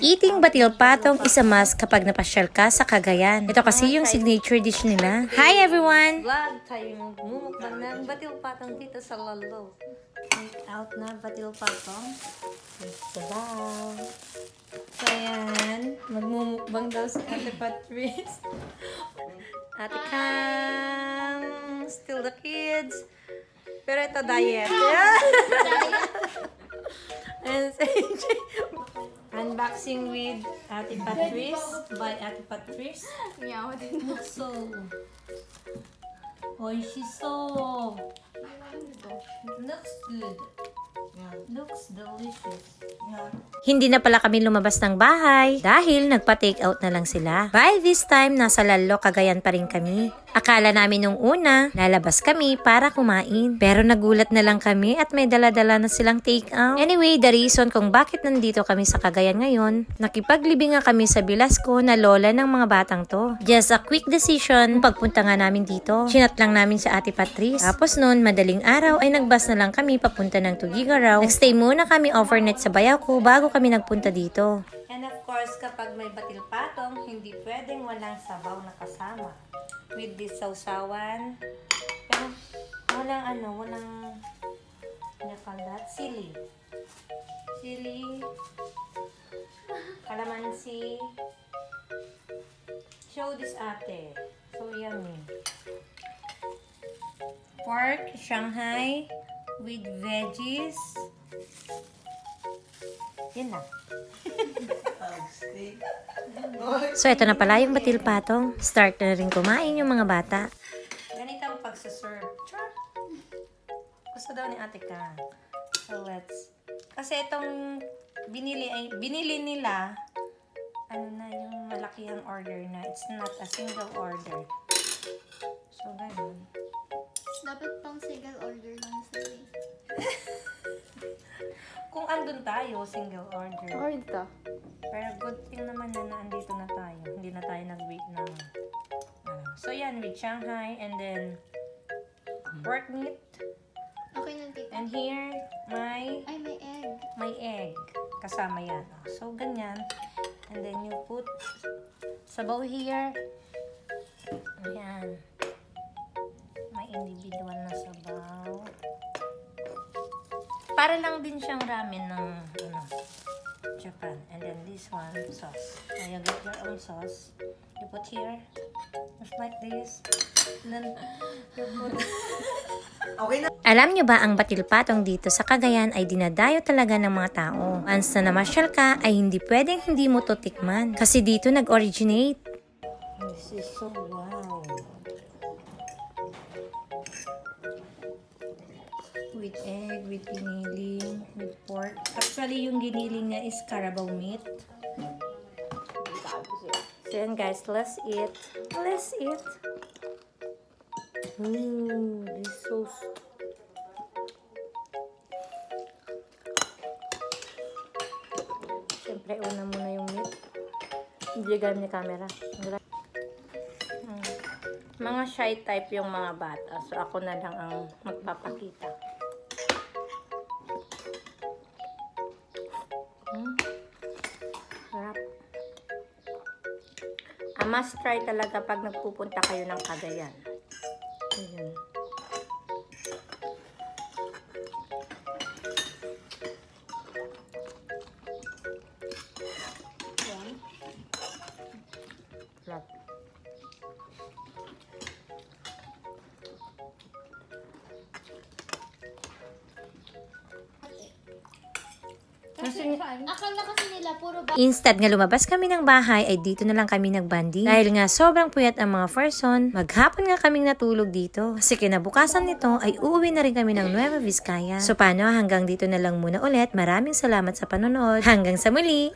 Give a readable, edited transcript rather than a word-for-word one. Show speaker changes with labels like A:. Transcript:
A: Eating batil patong is a must kapag napasyal ka sa Cagayan. Ito kasi yung signature dish nila. Hi everyone!
B: Vlog tayo magmumukbang ng batil patong dito sa Lalo. Take out na batil patong. Sabaw. So ayan, magmumukbang daw si Ate Patrice. Ate Cam, still the kids. Pero ito diet. And unboxing with Ate Patrice by Ate Patrice.
C: Yeah,
B: So, oishiso. Looks good. Looks delicious.
A: Hindi na pala kami lumabas ng bahay dahil nagpa-take out na lang sila. By this time, nasa Lalo, Cagayan pa rin kami. Akala namin nung una, lalabas kami para kumain. Pero nagulat na lang kami at may dala-dala na silang take out. Anyway, the reason kung bakit nandito kami sa Cagayan ngayon, nakipaglibing nga kami sa Bilasco na lola ng mga batang to. Just a quick decision pagpunta nga namin dito. Chinat lang namin sa Ate Patrice. Tapos noon, madaling araw ay nagbus na lang kami papunta ng Tugigaraw. Nagstay muna kami overnight sa Bayako bago kami nagpunta dito.
B: And of course, kapag may batil patong, hindi pwedeng walang sabaw na kasama. With this sausawan. Pero walang call that? Sili. Sili. Kalamansi. Show this ate. So yummy. Pork Shanghai with veggies. Yan lang.
A: So ito na pala yung batil patong. Start na rin kumain yung mga bata.
B: Ganito ang pagsaserve. Char! Gusto daw ni ate ka. So let's... Kasi itong binili nila, yung malakihang order na. It's not a single order. So ganun.
C: Dapat pang single order lang sila.
B: Kung andun tayo, single order.
C: Dito.
B: Pero good thing naman na andito na tayo. Hindi na tayo nag-wait ng... So yan, with Shanghai and then pork meat.
C: Okay na, tita.
B: And here,
C: Ay, may egg.
B: may egg. Kasama yan. So ganyan. And then you put sabaw here. Ayan. May individual na sabaw. Para lang din siyang ramen ng Japan. And then this one, sauce. Now you get your own sauce. You put here. Just like this. And then you put...
A: Alam nyo ba ang batil patong dito sa Cagayan ay dinadayo talaga ng mga tao. Once na namasyal ka ay hindi pwedeng hindi mo to tikman. Kasi dito nag-originate.
B: This is so wow. With egg, with giniling, with pork. Actually, yung giniling niya is carabao meat. So yan guys, let's eat. Let's eat. This sauce. Siyempre, una muna yung meat. Hindi gamit ni camera. Mga shy type yung mga bata. So, ako na lang ang magpapakita. Sarap. Must try talaga pag nagpupunta kayo ng Cagayan. Ayan. Sarap.
C: Akala kasi nila puro ba...
A: Instead nga lumabas kami ng bahay ay dito na lang kami nagbanding. Dahil nga sobrang puyat ang mga person, maghapon nga kaming natulog dito. Kasi kinabukasan nito ay uuwi na rin kami ng Nueva Vizcaya. So paano, hanggang dito na lang muna ulit. Maraming salamat sa panonood. Hanggang sa muli!